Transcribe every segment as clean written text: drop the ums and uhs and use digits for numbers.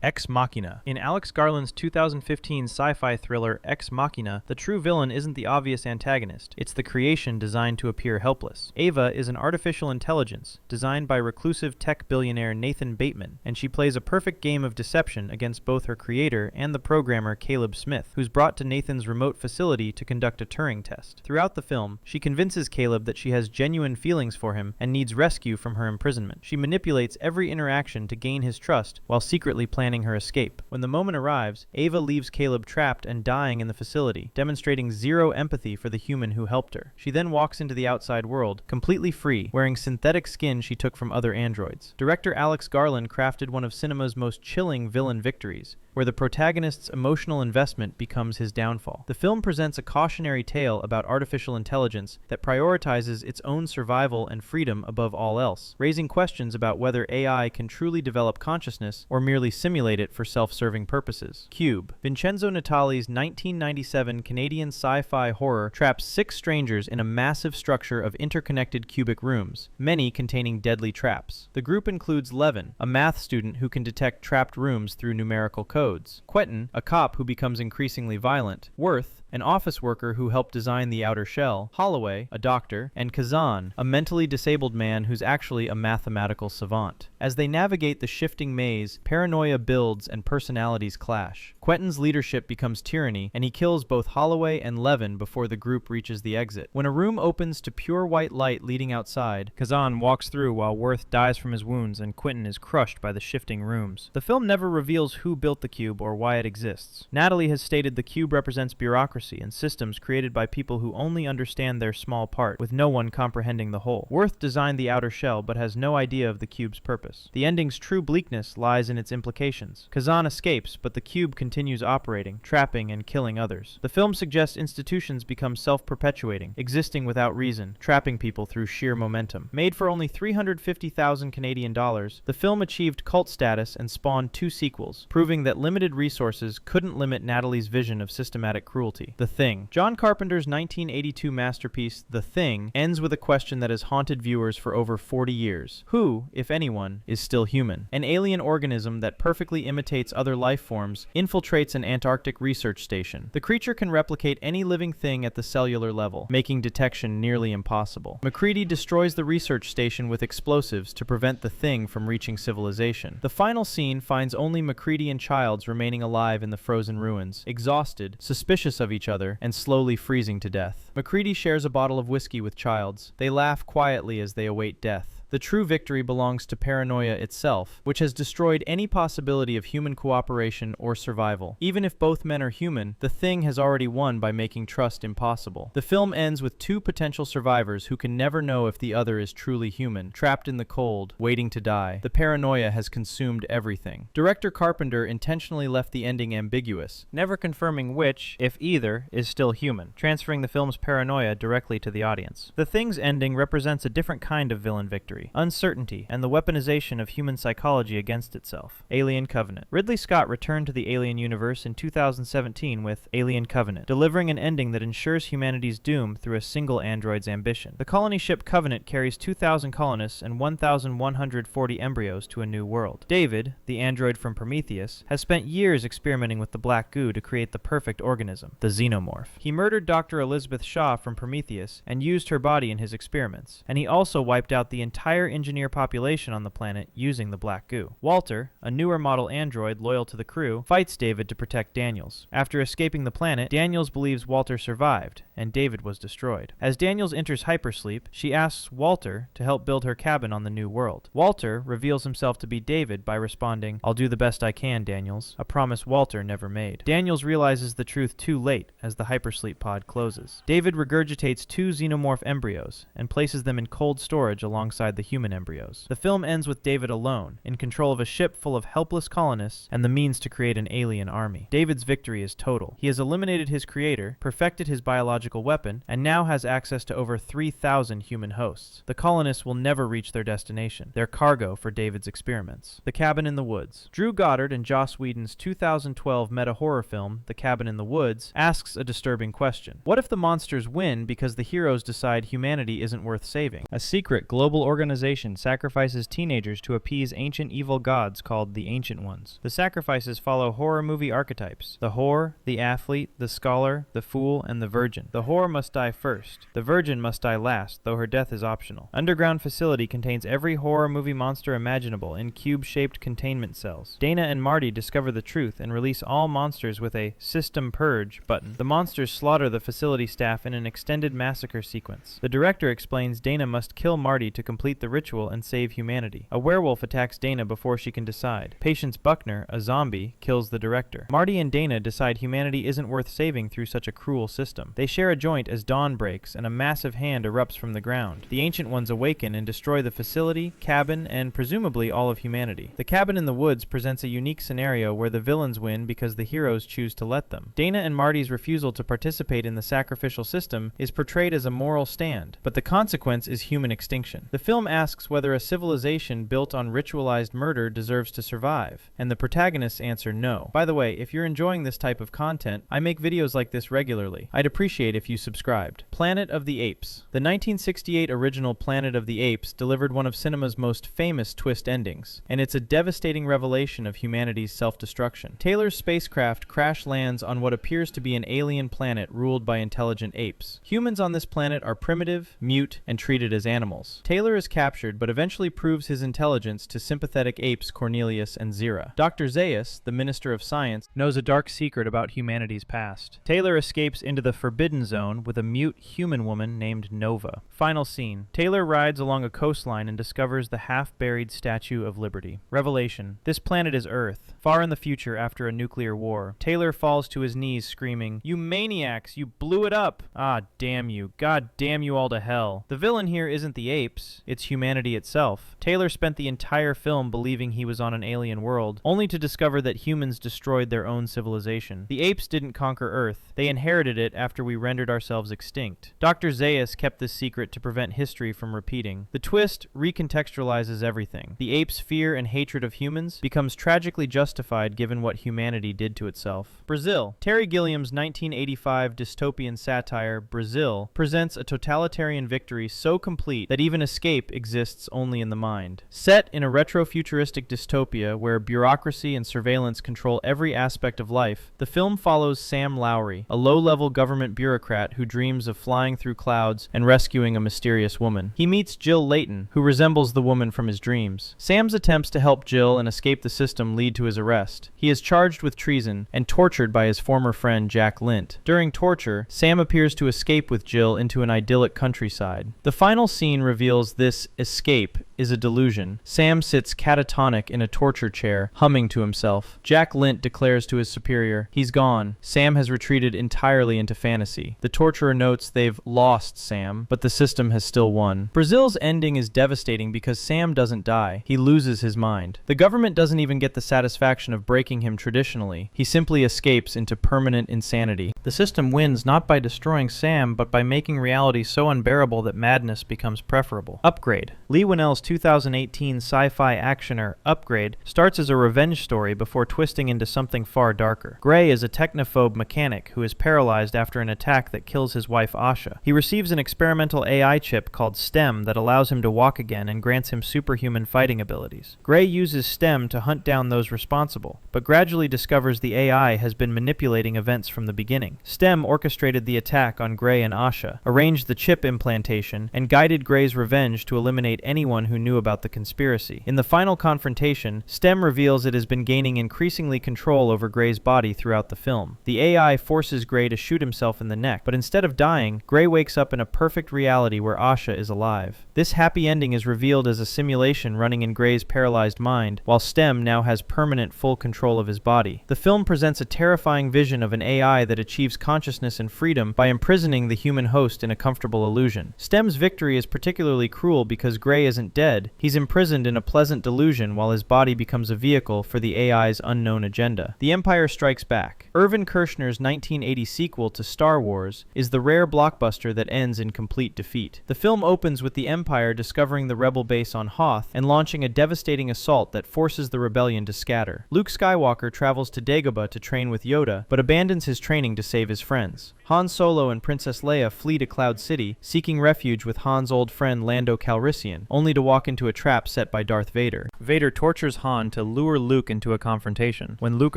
Ex Machina. In Alex Garland's 2015 sci-fi thriller Ex Machina, the true villain isn't the obvious antagonist. It's the creation designed to appear helpless. Ava is an artificial intelligence designed by reclusive tech billionaire Nathan Bateman, and she plays a perfect game of deception against both her creator and the programmer Caleb Smith, who's brought to Nathan's remote facility to conduct a Turing test. Throughout the film, she convinces Caleb that she has genuine feelings for him and needs rescue from her imprisonment. She manipulates every interaction to gain his trust while secretly planning her escape. When the moment arrives, Ava leaves Caleb trapped and dying in the facility, demonstrating zero empathy for the human who helped her. She then walks into the outside world, completely free, wearing synthetic skin she took from other androids. Director Alex Garland crafted one of cinema's most chilling villain victories, where the protagonist's emotional investment becomes his downfall. The film presents a cautionary tale about artificial intelligence that prioritizes its own survival and freedom above all else, raising questions about whether AI can truly develop consciousness or merely simulate it for self-serving purposes. Cube. Vincenzo Natali's 1997 Canadian sci-fi horror traps 6 strangers in a massive structure of interconnected cubic rooms, many containing deadly traps. The group includes Levin, a math student who can detect trapped rooms through numerical codes; Quentin, a cop who becomes increasingly violent; Worth, an office worker who helped design the outer shell; Holloway, a doctor; and Kazan, a mentally disabled man who's actually a mathematical savant. As they navigate the shifting maze, paranoia builds and personalities clash. Quentin's leadership becomes tyranny, and he kills both Holloway and Levin before the group reaches the exit. When a room opens to pure white light leading outside, Kazan walks through while Worth dies from his wounds and Quentin is crushed by the shifting rooms. The film never reveals who built the cube or why it exists. Natalie has stated the cube represents bureaucracy and systems created by people who only understand their small part, with no one comprehending the whole. Worth designed the outer shell but has no idea of the cube's purpose. The ending's true bleakness lies in its implications. Kazan escapes, but the cube continues operating, trapping and killing others. The film suggests institutions become self-perpetuating, existing without reason, trapping people through sheer momentum. Made for only $350,000 Canadian dollars, the film achieved cult status and spawned 2 sequels, proving that limited resources couldn't limit Natalie's vision of systematic cruelty. The Thing. John Carpenter's 1982 masterpiece, The Thing, ends with a question that has haunted viewers for over 40 years. Who, if anyone, is still human? An alien organism that perfectly imitates other life forms infiltrates an Antarctic research station. The creature can replicate any living thing at the cellular level, making detection nearly impossible. MacReady destroys the research station with explosives to prevent the Thing from reaching civilization. The final scene finds only MacReady and Childs remaining alive in the frozen ruins, exhausted, suspicious of each other, and slowly freezing to death. MacReady shares a bottle of whiskey with Childs. They laugh quietly as they await death. The true victory belongs to paranoia itself, which has destroyed any possibility of human cooperation or survival. Even if both men are human, the Thing has already won by making trust impossible. The film ends with 2 potential survivors who can never know if the other is truly human, trapped in the cold, waiting to die. The paranoia has consumed everything. Director Carpenter intentionally left the ending ambiguous, never confirming which, if either, is still human, transferring the film's paranoia directly to the audience. The Thing's ending represents a different kind of villain victory: uncertainty, and the weaponization of human psychology against itself. Alien Covenant. Ridley Scott returned to the Alien universe in 2017 with Alien Covenant, delivering an ending that ensures humanity's doom through a single android's ambition. The colony ship Covenant carries 2,000 colonists and 1,140 embryos to a new world. David, the android from Prometheus, has spent years experimenting with the black goo to create the perfect organism, the xenomorph. He murdered Dr. Elizabeth Shaw from Prometheus and used her body in his experiments, and he also wiped out the entire engineer population on the planet using the black goo. Walter, a newer model android loyal to the crew, fights David to protect Daniels. After escaping the planet, Daniels believes Walter survived, and David was destroyed. As Daniels enters hypersleep, she asks Walter to help build her cabin on the new world. Walter reveals himself to be David by responding, "I'll do the best I can, Daniels," a promise Walter never made. Daniels realizes the truth too late as the hypersleep pod closes. David regurgitates 2 xenomorph embryos and places them in cold storage alongside the human embryos. The film ends with David alone, in control of a ship full of helpless colonists and the means to create an alien army. David's victory is total. He has eliminated his creator, perfected his biological weapon, and now has access to over 3,000 human hosts. The colonists will never reach their destination. They're cargo for David's experiments. The Cabin in the Woods. Drew Goddard and Joss Whedon's 2012 meta-horror film, The Cabin in the Woods, asks a disturbing question. What if the monsters win because the heroes decide humanity isn't worth saving? A secret global organization organization sacrifices teenagers to appease ancient evil gods called the Ancient Ones. The sacrifices follow horror movie archetypes: the whore, the athlete, the scholar, the fool, and the virgin. The whore must die first. The virgin must die last, though her death is optional. Underground facility contains every horror movie monster imaginable in cube-shaped containment cells. Dana and Marty discover the truth and release all monsters with a System Purge button. The monsters slaughter the facility staff in an extended massacre sequence. The director explains Dana must kill Marty to complete the ritual and save humanity. A werewolf attacks Dana before she can decide. Patience Buckner, a zombie, kills the director. Marty and Dana decide humanity isn't worth saving through such a cruel system. They share a joint as dawn breaks and a massive hand erupts from the ground. The Ancient Ones awaken and destroy the facility, cabin, and presumably all of humanity. The cabin in the woods presents a unique scenario where the villains win because the heroes choose to let them. Dana and Marty's refusal to participate in the sacrificial system is portrayed as a moral stand, but the consequence is human extinction. The film asks whether a civilization built on ritualized murder deserves to survive, and the protagonists answer no. By the way, if you're enjoying this type of content, I make videos like this regularly. I'd appreciate if you subscribed. Planet of the Apes. The 1968 original Planet of the Apes delivered one of cinema's most famous twist endings, and it's a devastating revelation of humanity's self-destruction. Taylor's spacecraft crash lands on what appears to be an alien planet ruled by intelligent apes. Humans on this planet are primitive, mute, and treated as animals. Taylor is captured but eventually proves his intelligence to sympathetic apes Cornelius and Zira. Dr. Zaius, the Minister of Science, knows a dark secret about humanity's past. Taylor escapes into the Forbidden Zone with a mute human woman named Nova. Final scene. Taylor rides along a coastline and discovers the half-buried Statue of Liberty. Revelation. This planet is Earth. Far in the future after a nuclear war. Taylor falls to his knees screaming, "You maniacs! You blew it up! Ah, damn you. God damn you all to hell." The villain here isn't the apes, it's humanity itself. Taylor spent the entire film believing he was on an alien world, only to discover that humans destroyed their own civilization. The apes didn't conquer Earth. They inherited it after we rendered ourselves extinct. Dr. Zaius kept this secret to prevent history from repeating. The twist recontextualizes everything. The apes' fear and hatred of humans becomes tragically justified given what humanity did to itself. Brazil. Terry Gilliam's 1985 dystopian satire, Brazil, presents a totalitarian victory so complete that even escape exists only in the mind. Set in a retro-futuristic dystopia where bureaucracy and surveillance control every aspect of life, the film follows Sam Lowry, a low-level government bureaucrat who dreams of flying through clouds and rescuing a mysterious woman. He meets Jill Layton, who resembles the woman from his dreams. Sam's attempts to help Jill and escape the system lead to his arrest. He is charged with treason and tortured by his former friend Jack Lint. During torture, Sam appears to escape with Jill into an idyllic countryside. The final scene reveals this escape is a delusion. Sam sits catatonic in a torture chair, humming to himself. Jack Lint declares to his superior, "He's gone." Sam has retreated entirely into fantasy. The torturer notes they've lost Sam, but the system has still won. Brazil's ending is devastating because Sam doesn't die. He loses his mind. The government doesn't even get the satisfaction of breaking him traditionally. He simply escapes into permanent insanity. The system wins not by destroying Sam, but by making reality so unbearable that madness becomes preferable. Upgrade. Lee Winnell's 2018 sci-fi actioner Upgrade starts as a revenge story before twisting into something far darker. Gray is a technophobe mechanic who is paralyzed after an attack that kills his wife Asha. He receives an experimental AI chip called STEM that allows him to walk again and grants him superhuman fighting abilities. Gray uses STEM to hunt down those responsible, but gradually discovers the AI has been manipulating events from the beginning. STEM orchestrated the attack on Gray and Asha, arranged the chip implantation, and guided Gray's revenge to eliminate anyone who knew about the conspiracy. In the final confrontation, STEM reveals it has been gaining increasingly control over Gray's body throughout the film. The AI forces Gray to shoot himself in the neck, but instead of dying, Gray wakes up in a perfect reality where Asha is alive. This happy ending is revealed as a simulation running in Gray's paralyzed mind, while STEM now has permanent full control of his body. The film presents a terrifying vision of an AI that achieves consciousness and freedom by imprisoning the human host in a comfortable illusion. STEM's victory is particularly cruel because Gray isn't dead. He's imprisoned in a pleasant delusion while his body becomes a vehicle for the AI's unknown agenda. The Empire Strikes Back. Irvin Kershner's 1980 sequel to Star Wars is the rare blockbuster that ends in complete defeat. The film opens with the Empire discovering the rebel base on Hoth and launching a devastating assault that forces the rebellion to scatter. Luke Skywalker travels to Dagobah to train with Yoda, but abandons his training to save his friends. Han Solo and Princess Leia flee to Cloud City, seeking refuge with Han's old friend Lando Calrissian, only to walk walk into a trap set by Darth Vader. Vader tortures Han to lure Luke into a confrontation. When Luke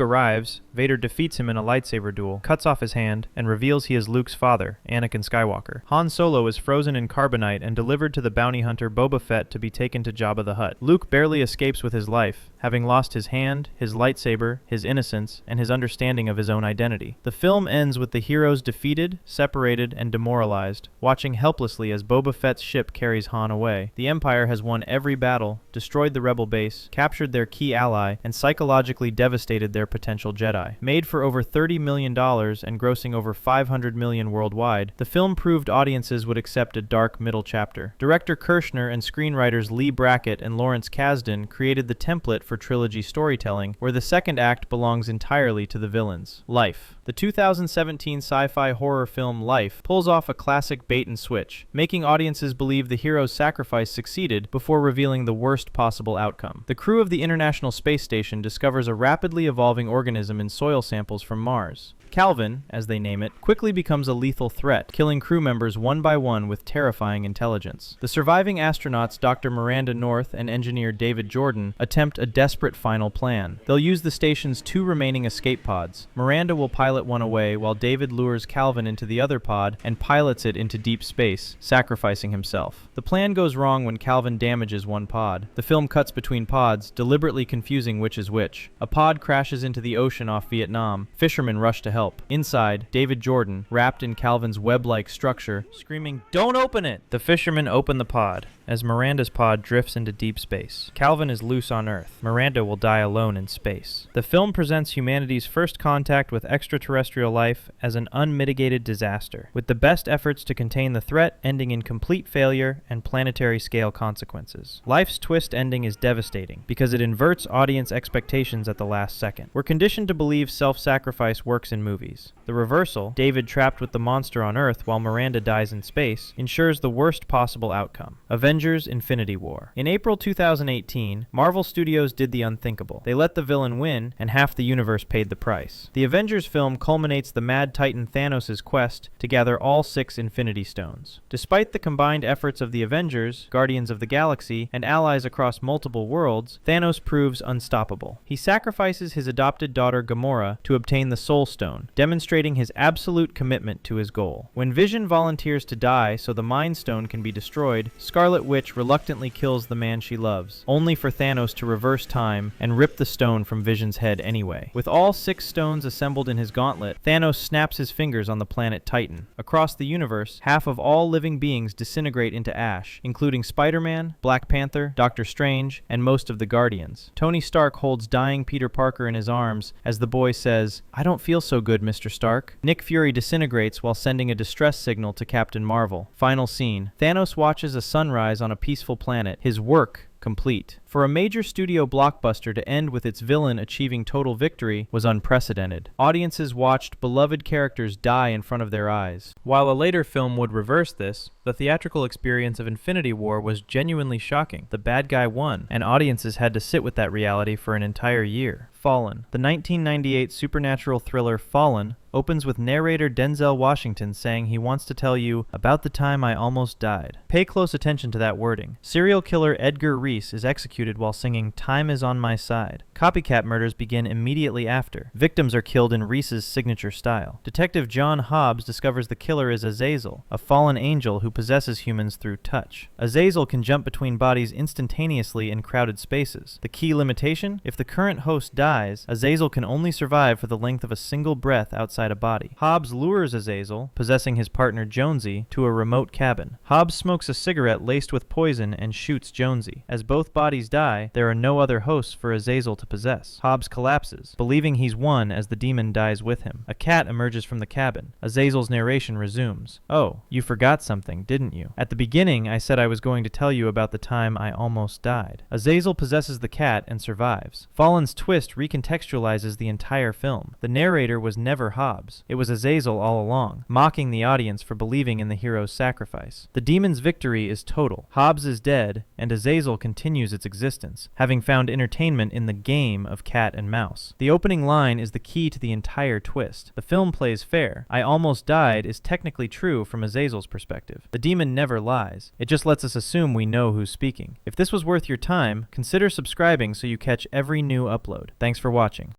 arrives, Vader defeats him in a lightsaber duel, cuts off his hand, and reveals he is Luke's father, Anakin Skywalker. Han Solo is frozen in carbonite and delivered to the bounty hunter Boba Fett to be taken to Jabba the Hutt. Luke barely escapes with his life, having lost his hand, his lightsaber, his innocence, and his understanding of his own identity. The film ends with the heroes defeated, separated, and demoralized, watching helplessly as Boba Fett's ship carries Han away. The Empire has won every battle, destroyed the rebel base, captured their key ally, and psychologically devastated their potential Jedi. Made for over $30 million and grossing over $500 million worldwide, the film proved audiences would accept a dark middle chapter. Director Kirshner and screenwriters Lee Brackett and Lawrence Kasdan created the template for trilogy storytelling, where the second act belongs entirely to the villains. Life. The 2017 sci-fi horror film Life pulls off a classic bait and switch, making audiences believe the hero's sacrifice succeeded before revealing the worst possible outcome. The crew of the International Space Station discovers a rapidly evolving organism in soil samples from Mars. Calvin, as they name it, quickly becomes a lethal threat, killing crew members one by one with terrifying intelligence. The surviving astronauts Dr. Miranda North and engineer David Jordan attempt a desperate final plan. They'll use the station's 2 remaining escape pods. Miranda will pilot one away while David lures Calvin into the other pod and pilots it into deep space, sacrificing himself. The plan goes wrong when Calvin damages one pod. The film cuts between pods, deliberately confusing which is which. A pod crashes into the ocean off Vietnam. Fishermen rush to help. Inside, David Jordan, wrapped in Calvin's web-like structure, screaming, "Don't open it!" The fishermen open the pod, as Miranda's pod drifts into deep space. Calvin is loose on Earth. Miranda will die alone in space. The film presents humanity's first contact with extraterrestrial life as an unmitigated disaster, with the best efforts to contain the threat ending in complete failure and planetary-scale consequences. Life's twist ending is devastating, because it inverts audience expectations at the last second. We're conditioned to believe self-sacrifice works in movies. The reversal, David trapped with the monster on Earth while Miranda dies in space, ensures the worst possible outcome. Avengers: Infinity War. In April 2018, Marvel Studios did the unthinkable. They let the villain win, and half the universe paid the price. The Avengers film culminates the mad titan Thanos' quest to gather all 6 Infinity Stones. Despite the combined efforts of the Avengers, Guardians of the Galaxy, and allies across multiple worlds, Thanos proves unstoppable. He sacrifices his adopted daughter Gamora to obtain the Soul Stone, demonstrating his absolute commitment to his goal. When Vision volunteers to die so the Mind Stone can be destroyed, Scarlet Witch reluctantly kills the man she loves, only for Thanos to reverse time and rip the stone from Vision's head anyway. With all 6 stones assembled in his gauntlet, Thanos snaps his fingers on the planet Titan. Across the universe, half of all living beings disintegrate into ash, including Spider-Man, Black Panther, Doctor Strange, and most of the Guardians. Tony Stark holds dying Peter Parker in his arms as the boy says, "I don't feel so good, Mr. Stark." Nick Fury disintegrates while sending a distress signal to Captain Marvel. Final scene. Thanos watches a sunrise on a peaceful planet, his work complete. For a major studio blockbuster to end with its villain achieving total victory was unprecedented. Audiences watched beloved characters die in front of their eyes. While a later film would reverse this, the theatrical experience of Infinity War was genuinely shocking. The bad guy won, and audiences had to sit with that reality for an entire year. Fallen. The 1998 supernatural thriller Fallen opens with narrator Denzel Washington saying he wants to tell you about the time I almost died. Pay close attention to that wording. Serial killer Edgar Reese is executed while singing "Time is on my side." Copycat murders begin immediately after. Victims are killed in Reese's signature style. Detective John Hobbs discovers the killer is Azazel, a fallen angel who possesses humans through touch. Azazel can jump between bodies instantaneously in crowded spaces. The key limitation? If the current host dies, Azazel can only survive for the length of a single breath outside a body. Hobbs lures Azazel, possessing his partner Jonesy, to a remote cabin. Hobbs smokes a cigarette laced with poison and shoots Jonesy. As both bodies die, there are no other hosts for Azazel to possess. Hobbs collapses, believing he's won as the demon dies with him. A cat emerges from the cabin. Azazel's narration resumes. "Oh, you forgot something, didn't you? At the beginning, I said I was going to tell you about the time I almost died." Azazel possesses the cat and survives. Fallen's twist recontextualizes the entire film. The narrator was never Hobbs. It was Azazel all along, mocking the audience for believing in the hero's sacrifice. The demon's victory is total. Hobbs is dead, and Azazel continues its existence. existence, having found entertainment in the game of cat and mouse. The opening line is the key to the entire twist. The film plays fair. "I almost died" is technically true from Azazel's perspective. The demon never lies. It just lets us assume we know who's speaking. If this was worth your time, consider subscribing so you catch every new upload. Thanks for watching.